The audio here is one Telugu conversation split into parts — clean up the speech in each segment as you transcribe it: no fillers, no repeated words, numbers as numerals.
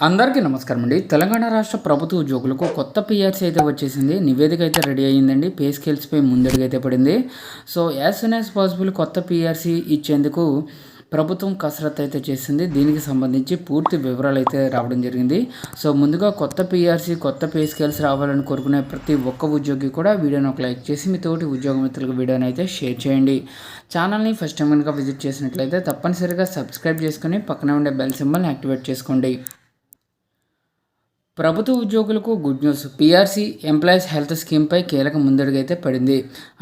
అందరికీ నమస్కారం అండి. తెలంగాణ రాష్ట్ర ప్రభుత్వ ఉద్యోగులకు కొత్త పిఆర్సీ అయితే వచ్చేసింది. నివేదిక అయితే రెడీ అయ్యిందండి. పే స్కేల్స్పై ముందడుగు అయితే పడింది. So as soon as possible కొత్త పిఆర్సీ ఇచ్చేందుకు ప్రభుత్వం కసరత్తు అయితే చేసింది. దీనికి సంబంధించి పూర్తి వివరాలు అయితే రావడం జరిగింది. సో ముందుగా కొత్త పిఆర్సీ కొత్త పే స్కేల్స్ రావాలని కోరుకునే ప్రతి ఒక్క ఉద్యోగి కూడా వీడియోని ఒక లైక్ చేసి మీ తోటి ఉద్యోగ మిత్రులకు వీడియోని అయితే షేర్ చేయండి. ఛానల్ని ఫస్ట్ టైం కనుక విజిట్ చేసినట్లయితే తప్పనిసరిగా సబ్స్క్రైబ్ చేసుకుని పక్కన ఉండే బెల్ సింబల్ని యాక్టివేట్ చేసుకోండి. ప్రభుత్వ ఉద్యోగులకు good news. PRC employees health స్కీమ్పై కీలక ముందడుగైతే పడింది.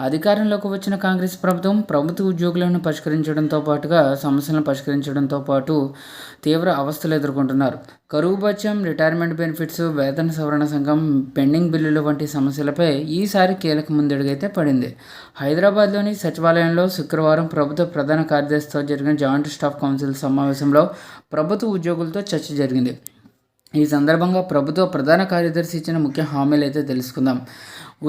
అధికారంలోకి వచ్చిన కాంగ్రెస్ ప్రభుత్వం ప్రభుత్వ ఉద్యోగులను పరిష్కరించడంతో పాటుగా సమస్యలను పరిష్కరించడంతో పాటు తీవ్ర అవస్థలు ఎదుర్కొంటున్నారు. కరువు భత్యం, రిటైర్మెంట్ బెనిఫిట్స్, వేతన సవరణ సంఘం, పెండింగ్ బిల్లులు వంటి సమస్యలపై ఈసారి కీలక ముందడుగైతే పడింది. హైదరాబాద్లోని సచివాలయంలో శుక్రవారం ప్రభుత్వ ప్రధాన కార్యదర్శితో జరిగిన జాయింట్ స్టాఫ్ కౌన్సిల్ సమావేశంలో ప్రభుత్వ ఉద్యోగులతో చర్చ జరిగింది. ఈ సందర్భంగా ప్రభుత్వ ప్రధాన కార్యదర్శి ఇచ్చిన ముఖ్య హామీలు అయితే తెలుసుకుందాం.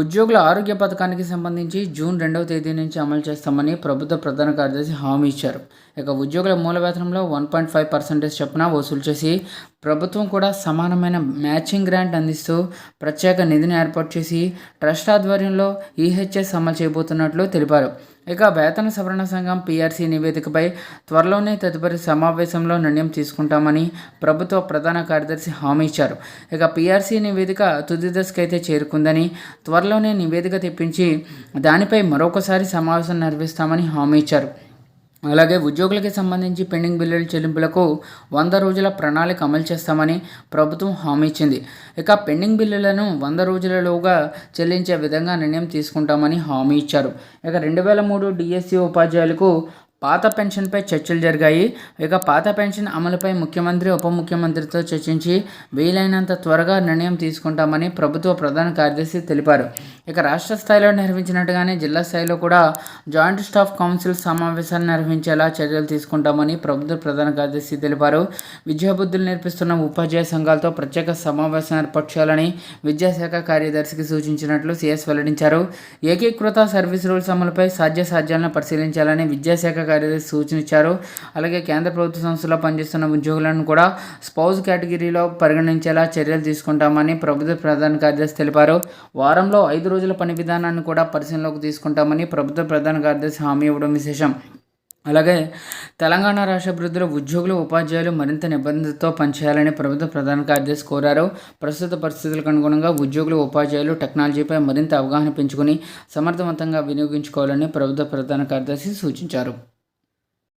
ఉద్యోగుల ఆరోగ్య పథకానికి సంబంధించి జూన్ 2వ తేదీ నుంచి అమలు చేస్తామని ప్రభుత్వ ప్రధాన కార్యదర్శి హామీ ఇచ్చారు. ఇక ఉద్యోగుల మూల వేతనంలో 1.5% చొప్పున వసూలు చేసి ప్రభుత్వం కూడా సమానమైన మ్యాచింగ్ గ్రాంట్ అందిస్తూ ప్రత్యేక నిధిని ఏర్పాటు చేసి ట్రస్ట్ ఆధ్వర్యంలో ఈహెచ్ఎస్ అమలు చేయబోతున్నట్లు తెలిపారు. ఇక వేతన సవరణ సంఘం పీఆర్సీ నివేదికపై త్వరలోనే తదుపరి సమావేశంలో నిర్ణయం తీసుకుంటామని ప్రభుత్వ ప్రధాన కార్యదర్శి హామీ ఇచ్చారు. ఇక పీఆర్సీ నివేదిక తుది దశకైతే చేరుకుందని, త్వరలోనే నివేదిక తెప్పించి దానిపై మరొకసారి సమావేశం నిర్వహిస్తామని హామీ ఇచ్చారు. అలాగే ఉద్యోగులకి సంబంధించి పెండింగ్ బిల్లుల చెల్లింపులకు 100 రోజుల ప్రణాళిక అమలు చేస్తామని ప్రభుత్వం హామీ ఇచ్చింది. ఇక పెండింగ్ బిల్లులను 100 రోజులలోగా చెల్లించే విధంగా నిర్ణయం తీసుకుంటామని హామీ ఇచ్చారు. ఇక 2003 డిఎస్సి ఉపాధ్యాయులకు పాత పెన్షన్పై చర్చలు జరిగాయి. ఇక పాత పెన్షన్ అమలుపై ముఖ్యమంత్రి, ఉప ముఖ్యమంత్రితో చర్చించి వీలైనంత త్వరగా నిర్ణయం తీసుకుంటామని ప్రభుత్వ ప్రధాన కార్యదర్శి తెలిపారు. ఇక రాష్ట్ర స్థాయిలో నిర్వహించినట్టుగానే జిల్లా స్థాయిలో కూడా జాయింట్ స్టాఫ్ కౌన్సిల్ సమావేశాలు నిర్వహించేలా చర్యలు తీసుకుంటామని ప్రభుత్వ ప్రధాన కార్యదర్శి తెలిపారు. విద్యాబుద్ధులు నేర్పిస్తున్న ఉపాధ్యాయ సంఘాలతో ప్రత్యేక సమావేశం ఏర్పాటు చేయాలని విద్యాశాఖ కార్యదర్శికి సూచించినట్లు సీఎస్ వెల్లడించారు. ఏకీకృత సర్వీస్ రూల్స్ అమలుపై సాధ్యాసాధ్యాలను పరిశీలించాలని విద్యాశాఖ కార్యదర్శి సూచనిచ్చారు. అలాగే కేంద్ర ప్రభుత్వ సంస్థలో పనిచేస్తున్న ఉద్యోగులను కూడా స్పౌజ్ కేటగిరీలో పరిగణించేలా చర్యలు తీసుకుంటామని ప్రభుత్వ ప్రధాన కార్యదర్శి తెలిపారు. వారంలో 5 రోజుల పని విధానాన్ని కూడా పరిశీలనలోకి తీసుకుంటామని ప్రభుత్వ ప్రధాన కార్యదర్శి హామీ ఇవ్వడం విశేషం. అలాగే తెలంగాణ రాష్ట్ర అభివృద్ధిలో ఉద్యోగులు, ఉపాధ్యాయులు మరింత నిబంధనతో పనిచేయాలని ప్రభుత్వ ప్రధాన కార్యదర్శి కోరారు. ప్రస్తుత పరిస్థితులకు అనుగుణంగా ఉద్యోగులు, ఉపాధ్యాయులు టెక్నాలజీపై మరింత అవగాహన పెంచుకుని సమర్థవంతంగా వినియోగించుకోవాలని ప్రభుత్వ ప్రధాన కార్యదర్శి సూచించారు.